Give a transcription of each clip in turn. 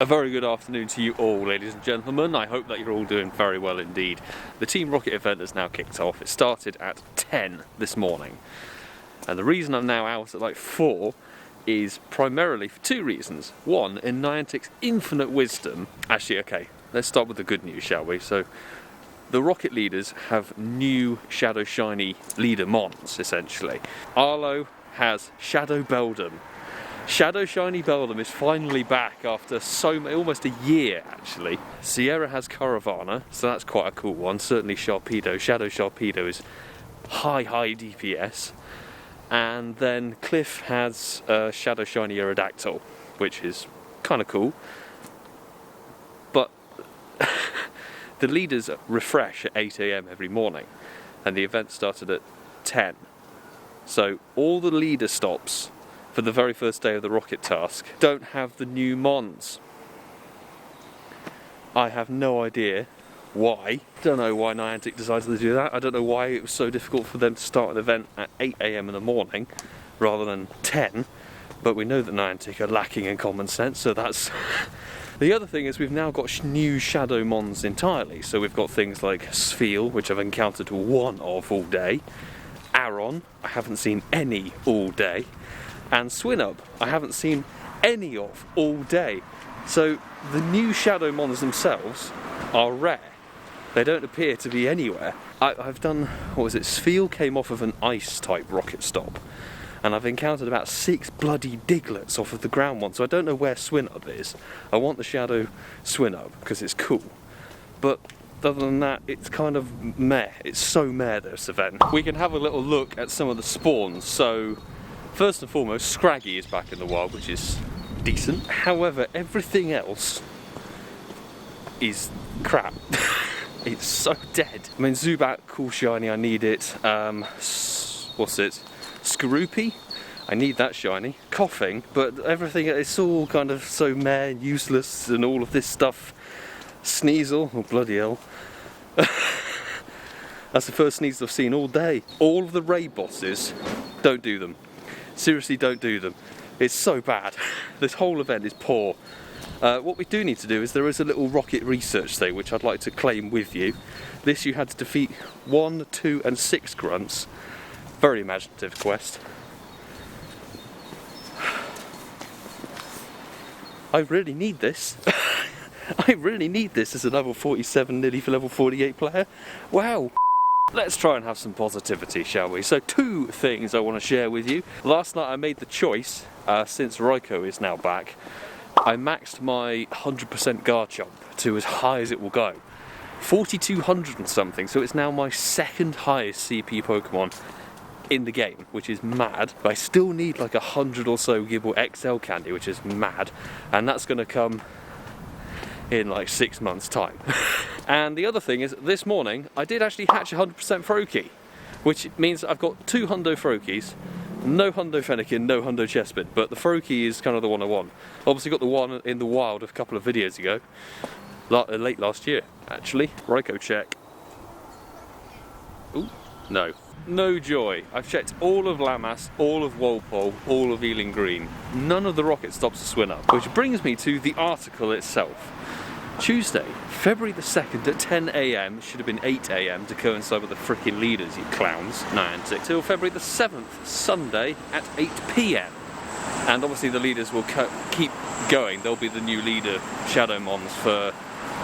A very good afternoon to you all, ladies and gentlemen. I hope that you're all doing very well indeed. The Team Rocket event has now kicked off. It started at 10 this morning. And the reason I'm now out at like 4 is primarily for two reasons. One, in Niantic's infinite wisdom. Actually, okay, let's start with the good news, shall we? So, the Rocket leaders have new Shadow Shiny leader mons, essentially. Arlo has Shadow Beldum. Shadow Shiny Beldum is finally back after almost a year, actually. Sierra has Caravana, so that's quite a cool one. Certainly Sharpedo. Shadow Sharpedo is high DPS. And then Cliff has Shadow Shiny Aerodactyl, which is kind of cool. But the leaders refresh at 8 AM every morning, and the event started at 10. So all the leader stops for the very first day of the Rocket task don't have the new mons. I have no idea why. Don't know why Niantic decided to do that. I don't know why it was so difficult for them to start an event at 8 AM in the morning rather than 10, but we know that Niantic are lacking in common sense, so that's... The other thing is we've now got new Shadow mons entirely, so we've got things like Spheal, which I've encountered one of all day, Aron, I haven't seen any all day, and Swinub, I haven't seen any of all day. So the new Shadow mons themselves are rare. They don't appear to be anywhere. I've done, what was it, Spheal came off of an ice type rocket stop, and I've encountered about 6 bloody Diglets off of the ground one, so I don't know where Swinub is. I want the Shadow Swinub because it's cool, but other than that, it's kind of meh. It's so meh, this event. We can have a little look at some of the spawns. So first and foremost, Scraggy is back in the wild, which is decent. However, everything else is crap. It's so dead. I mean, Zubat, cool shiny, I need it. What's it? Skorupi, I need that shiny. Coughing, but everything, it's all kind of so meh, useless, and all of this stuff. Sneasel, oh bloody hell. That's the first Sneasel I've seen all day. All of the raid bosses, don't do them. Seriously, don't do them. It's so bad. This whole event is poor. What we do need to do is there is a little rocket research thing which I'd like to claim with you. This you had to defeat 1, 2 and 6 grunts. Very imaginative quest. I really need this. I really need this as a level 47, nearly for level 48 player. Wow. Let's try and have some positivity, shall we? So 2 things I want to share with you. Last night I made the choice, since Raikou is now back, I maxed my 100% guard jump to as high as it will go. 4200 and something, so it's now my second highest CP Pokemon in the game, which is mad. But I still need like 100 or so Gibble XL candy, which is mad, and that's going to come in like 6 months' time. And the other thing is, this morning I did actually hatch 100% Froakie, which means I've got 2 Hundo Froakies, no Hundo Fennekin, no Hundo Chespin, but the Froakie is kind of the one I want. Obviously got the one in the wild a couple of videos ago, late last year actually. Raikou check. Ooh, no. No joy. I've checked all of Lamas, all of Walpole, all of Ealing Green. None of the rocket stops to Swinub. Which brings me to the article itself. Tuesday, February the 2nd at 10 AM, should have been 8 AM to coincide with the frickin' leaders, you clowns, Niantic, till February the 7th, Sunday at 8 PM. And obviously the leaders will keep going. They'll be the new leader Shadow mons for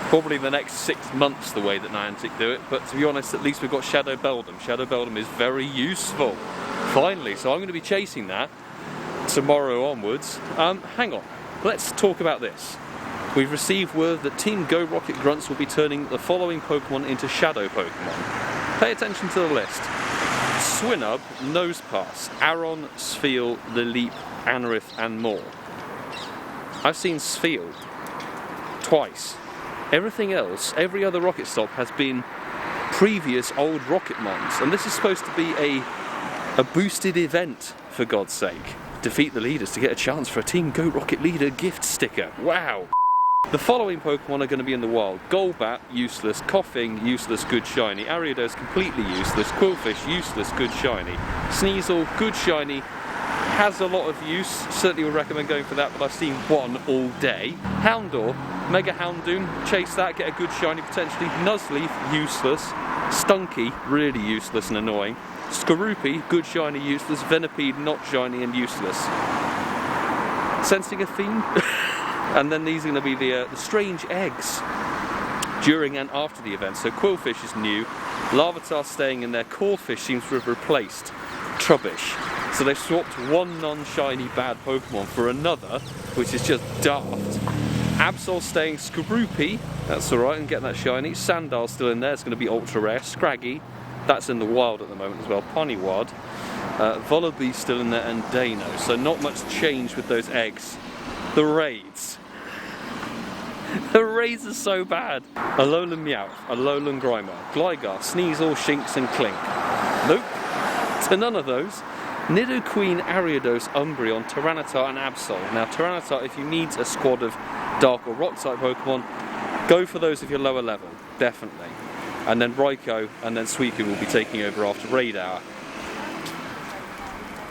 probably the next 6 months, the way that Niantic do it, but to be honest, at least we've got Shadow Beldum. Shadow Beldum is very useful, finally, so I'm going to be chasing that tomorrow onwards. Hang on, let's talk about this. We've received word that Team Go Rocket Grunts will be turning the following Pokemon into Shadow Pokemon. Pay attention to the list. Swinub, Nosepass, Aron, Spheal, Lileep, Anorith and more. I've seen Spheal twice. Everything else, every other rocket stop has been previous old rocket mons, and this is supposed to be a boosted event, for God's sake. Defeat the leaders to get a chance for a Team Go Rocket Leader gift sticker. Wow! The following Pokemon are going to be in the wild. Golbat, useless. Coughing, useless, good shiny. Ariados, completely useless. Quillfish, useless, good shiny. Sneasel, good shiny. has a lot of use. Certainly would recommend going for that, but I've seen one all day. Houndour, Mega Houndoom, chase that, get a good shiny potentially. Nuzleaf, useless. Stunky, really useless and annoying. Skorupi, good shiny, useless. Venipede, not shiny and useless. Sensing a theme? And then these are going to be the strange eggs during and after the event. So Quillfish is new, Larvitar staying in there, Corfish seems to have replaced Trubbish. So they've swapped one non-shiny bad Pokemon for another, which is just daft. Absol staying Skorupi, that's alright, and getting that shiny. Sandal's still in there, it's going to be ultra rare. Scraggy, that's in the wild at the moment as well. Ponyard, Volibee still in there, and Dano. So not much change with those eggs. The raids. The raids are so bad. Alolan Meowth, Alolan Grimer, Gligar, Sneasel, Shinx and Clink. Nope, to none of those. Nidoqueen, Ariados, Umbreon, Tyranitar and Absol. Now Tyranitar, if you need a squad of Dark or Rock type Pokemon, go for those if you're lower level, definitely. And then Raikou and then Suicune will be taking over after Raid Hour.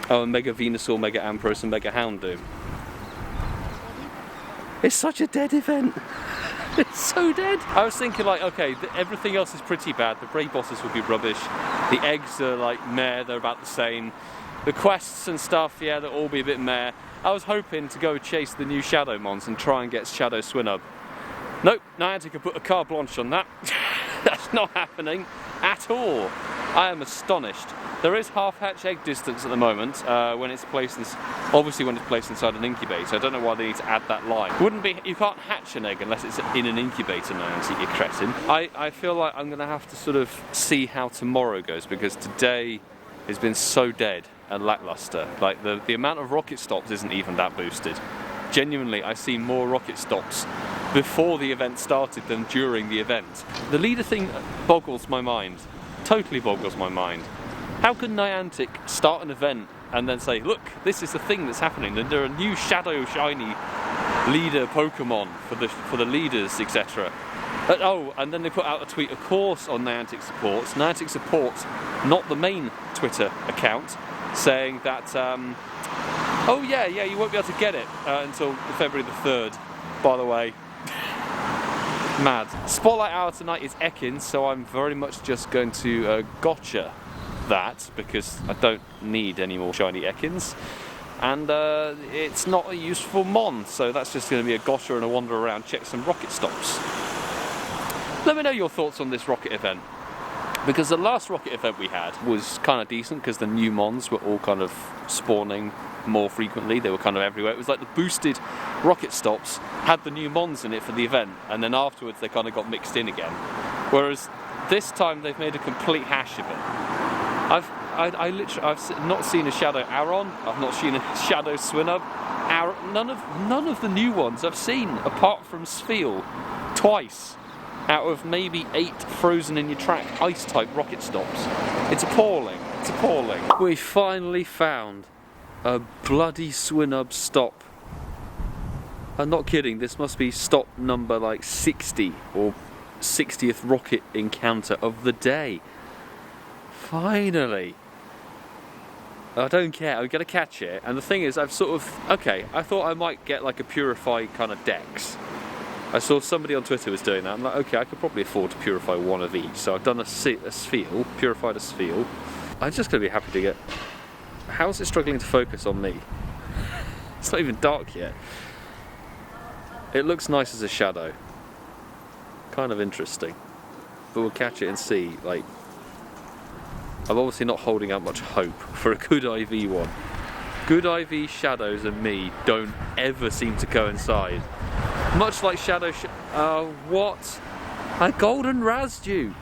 Oh, and Mega Venusaur, Mega Ampharos and Mega Houndoom. It's such a dead event. It's so dead. I was thinking like, okay, everything else is pretty bad. The raid bosses will be rubbish. The eggs are like meh, they're about the same. The quests and stuff, yeah, they'll all be a bit meh. I was hoping to go chase the new Shadow Mons and try and get Shadow Swinub. Nope, Niantic have put a carte blanche on that. That's not happening at all. I am astonished. There is half-hatch egg distance at the moment when it's placed obviously when it's placed inside an incubator. I don't know why they need to add that line. You can't hatch an egg unless it's in an incubator now, so you cretin. I feel like I'm going to have to sort of see how tomorrow goes, because today has been so dead and lackluster. Like the amount of rocket stops isn't even that boosted. Genuinely, I see more rocket stops before the event started than during the event. The leader thing boggles my mind. Totally boggles my mind. How can Niantic start an event and then say, look, this is the thing that's happening, and there are new Shadow Shiny leader Pokemon for the leaders, etc. Oh, and then they put out a tweet, of course, on Niantic Support. Niantic Support, not the main Twitter account, saying that, oh yeah, you won't be able to get it until February the 3rd, by the way. Mad. Spotlight hour tonight is Ekans, so I'm very much just going to gotcha that, because I don't need any more shiny Ekans. And it's not a useful Mon, so that's just going to be a gotcha and a wander around, check some rocket stops. Let me know your thoughts on this rocket event, because the last rocket event we had was kind of decent because the new Mons were all kind of spawning more frequently. They were kind of everywhere. It was like the boosted rocket stops had the new Mons in it for the event, and then afterwards they kind of got mixed in again. Whereas this time they've made a complete hash of it. I've not seen a Shadow Aron. I've not seen a Shadow Swinub. None of the new ones I've seen, apart from Spheal, twice out of maybe 8 frozen in your track ice type rocket stops. It's appalling. It's appalling. We finally found a bloody Swinub stop. I'm not kidding. This must be stop number like 60 or 60th rocket encounter of the day. Finally. I don't care, I'm going to catch it. And the thing is, I've sort of, okay, I thought I might get like a purify kind of dex. I saw somebody on Twitter was doing that. I'm like, okay, I could probably afford to purify one of each. So I've done a Spheal, purified a Spheal. I'm just going to be happy to get... How is it struggling to focus on me? It's not even dark yet. It looks nice as a shadow. Kind of interesting. But we'll catch it and see, like... I'm obviously not holding out much hope for a good IV one. Good IV shadows and me don't ever seem to coincide. Much like Shadow what? I golden razzed you!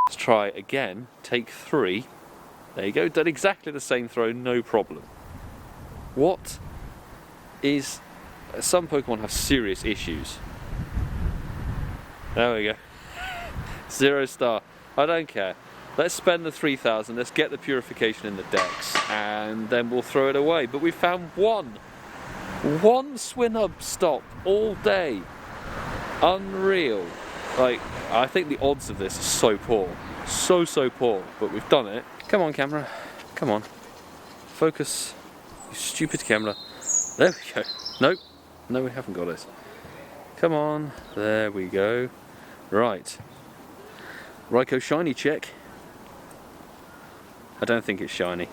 Let's try again. Take 3. There you go, done exactly the same throw, no problem. What is... Some Pokemon have serious issues. There we go. 0 star. I don't care. Let's spend the 3,000, let's get the purification in the dex, and then we'll throw it away. But we found one Swinub stop all day. Unreal. Like, I think the odds of this are so poor. So poor, but we've done it. Come on, camera. Come on. Focus. You stupid camera. There we go. Nope. No, we haven't got it. Come on. There we go. Right. Raikou shiny check. I don't think it's shiny.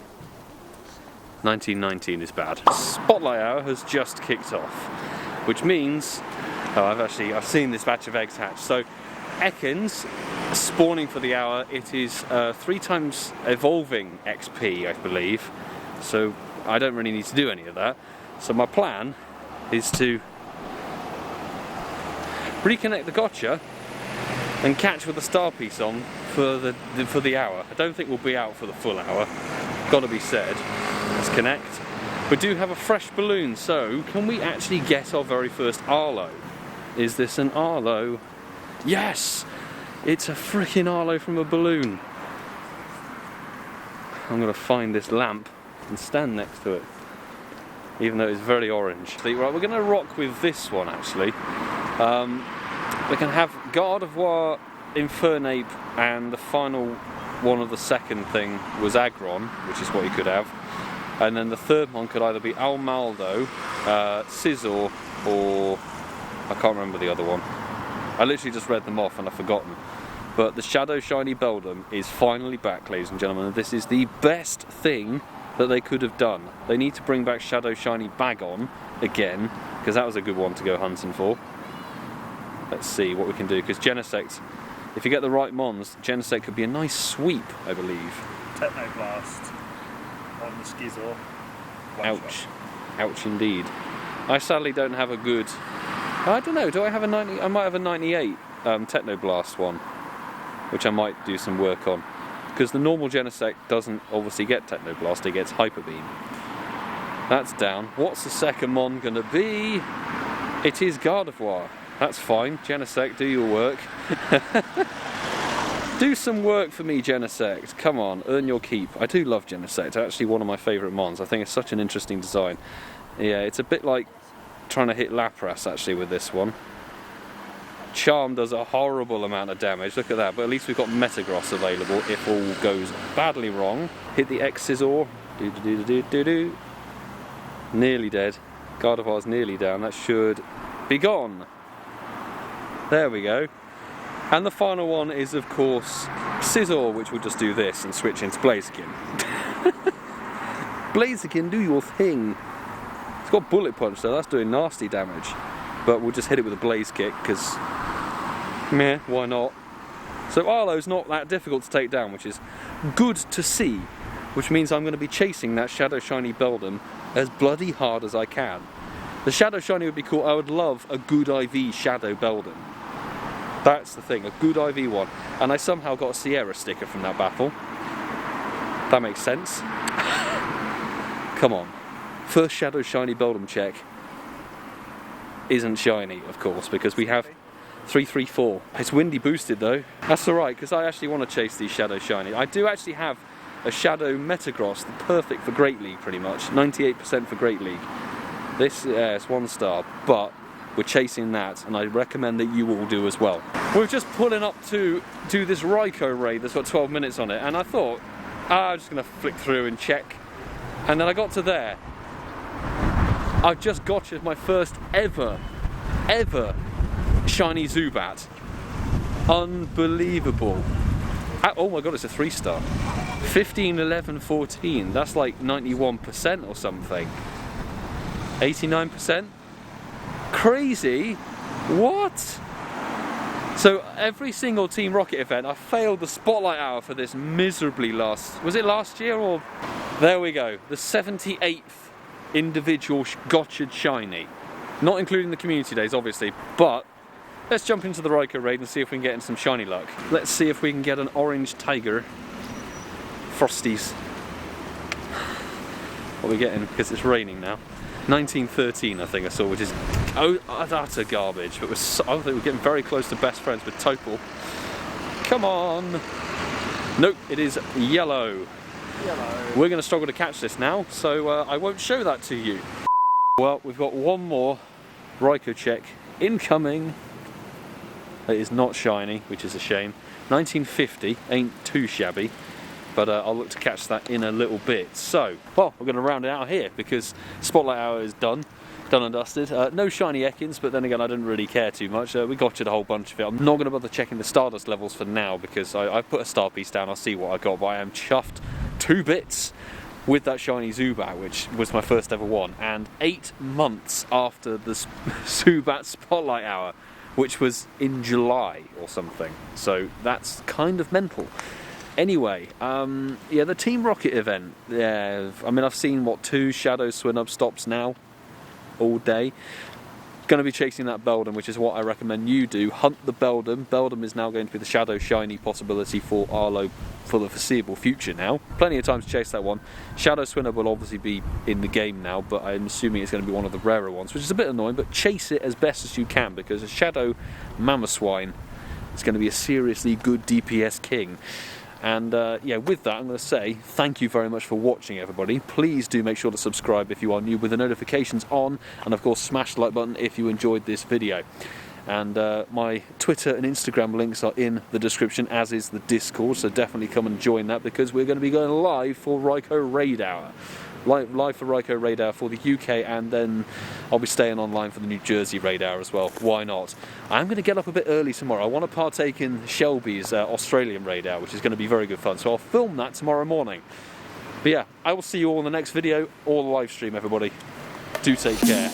1919 is bad. Spotlight hour has just kicked off, which means I've seen this batch of eggs hatch. So Ekans spawning for the hour. It is 3 times evolving XP, I believe. So I don't really need to do any of that. So my plan is to reconnect the gotcha and catch with the star piece on for the hour. I don't think we'll be out for the full hour. Gotta be said. Let's connect. We do have a fresh balloon, so can we actually get our very first Arlo? Is this an Arlo? Yes! It's a freaking Arlo from a balloon. I'm gonna find this lamp and stand next to it, even though it's very orange. Right, we're gonna rock with this one actually. We can have Gardevoir, Infernape, and the final one of the second thing was Aggron, which is what you could have. And then the third one could either be Almaldo, Scizor, or I can't remember the other one. I literally just read them off and I've forgotten. But the Shadow Shiny Beldum is finally back, ladies and gentlemen. This is the best thing that they could have done. They need to bring back Shadow Shiny Bagon again, because that was a good one to go hunting for. Let's see what we can do, because Genesect, if you get the right mons, Genesect could be a nice sweep, I believe. Technoblast on the Scizor. Ouch. Ouch indeed. I sadly don't have a good... I don't know, do I have a 90... I might have a 98 Technoblast one, which I might do some work on. Because the normal Genesect doesn't obviously get Technoblast, it gets Hyper Beam. That's down. What's the second mon going to be? It is Gardevoir. That's fine. Genesect, do your work. Do some work for me, Genesect. Come on, earn your keep. I do love Genesect. It's actually one of my favourite mons. I think it's such an interesting design. Yeah, it's a bit like trying to hit Lapras actually with this one. Charm does a horrible amount of damage. Look at that. But at least we've got Metagross available if all goes badly wrong. Hit the X-Scizor. Do-do-do-do-do-do. Nearly dead. Gardevoir's nearly down. That should be gone. There we go. And the final one is, of course, Scizor, which will just do this and switch into Blaziken. Blaziken, do your thing. It's got Bullet Punch, though. That's doing nasty damage. But we'll just hit it with a Blaze Kick, because, meh, why not? So Arlo's not that difficult to take down, which is good to see. Which means I'm going to be chasing that Shadow Shiny Beldum as bloody hard as I can. The Shadow Shiny would be cool. I would love a good IV Shadow Beldum. That's the thing, a good IV one. And I somehow got a Sierra sticker from that battle. That makes sense. Come on. First Shadow Shiny Beldum check isn't shiny, of course, because we have 334. It's windy boosted though. That's alright, because I actually want to chase these Shadow Shiny. I do actually have a Shadow Metagross, perfect for Great League pretty much. 98% for Great League. This, yeah, it's 1 star, but we're chasing that, and I recommend that you all do as well. We're just pulling up to do this Raikou raid that's got 12 minutes on it, and I thought, I'm just going to flick through and check. And then I got to there. I've just gotcha'd my first ever shiny Zubat. Unbelievable. Oh my god, it's a 3 star. 15, 11, 14. That's like 91% or something. 89%? Crazy? What? So every single Team Rocket event, I failed the spotlight hour for this miserably was it last year or? There we go, the 78th individual gotcha'd shiny. Not including the community days, obviously, but let's jump into the Raikou raid and see if we can get in some shiny luck. Let's see if we can get an orange tiger. Frosties. What are we getting? Because it's raining now. 1913 I think I saw, which is utter garbage, but I think we're getting very close to best friends with Topal. Come on! Nope, it is yellow. We're going to struggle to catch this now, so I won't show that to you. Well, we've got one more Raikou check incoming. It is not shiny, which is a shame. 1950, ain't too shabby. but I'll look to catch that in a little bit. So, well, we're going to round it out here because Spotlight Hour is done and dusted. No shiny Ekans, but then again, I didn't really care too much. We gotcha'd a whole bunch of it. I'm not going to bother checking the Stardust levels for now because I put a star piece down. I'll see what I got, but I am chuffed 2 bits with that shiny Zubat, which was my first ever one, and 8 months after the Zubat Spotlight Hour, which was in July or something. So that's kind of mental. Anyway, yeah, the Team Rocket event. Yeah, I mean, I've seen what 2 Shadow Swinub stops now. All day. Going to be chasing that Beldum, which is what I recommend you do. Hunt the Beldum. Beldum is now going to be the Shadow Shiny possibility for Arlo for the foreseeable future now. Plenty of time to chase that one. Shadow Swinub will obviously be in the game now, but I'm assuming it's going to be one of the rarer ones, which is a bit annoying, but chase it as best as you can because a Shadow Mamoswine is going to be a seriously good DPS king. And yeah, with that, I'm going to say thank you very much for watching, everybody. Please do make sure to subscribe if you are new with the notifications on, and of course smash the like button if you enjoyed this video. And my Twitter and Instagram links are in the description, as is the Discord, so definitely come and join that because we're going to be going live for Raikou Raid Hour. Live for Raikou Raid Hour for the UK, and then I'll be staying online for the New Jersey Raid Hour as well. Why not? I'm going to get up a bit early tomorrow. I want to partake in Shelby's Australian Raid Hour, which is going to be very good fun. So I'll film that tomorrow morning. But yeah, I will see you all in the next video or the live stream, everybody. Do take care.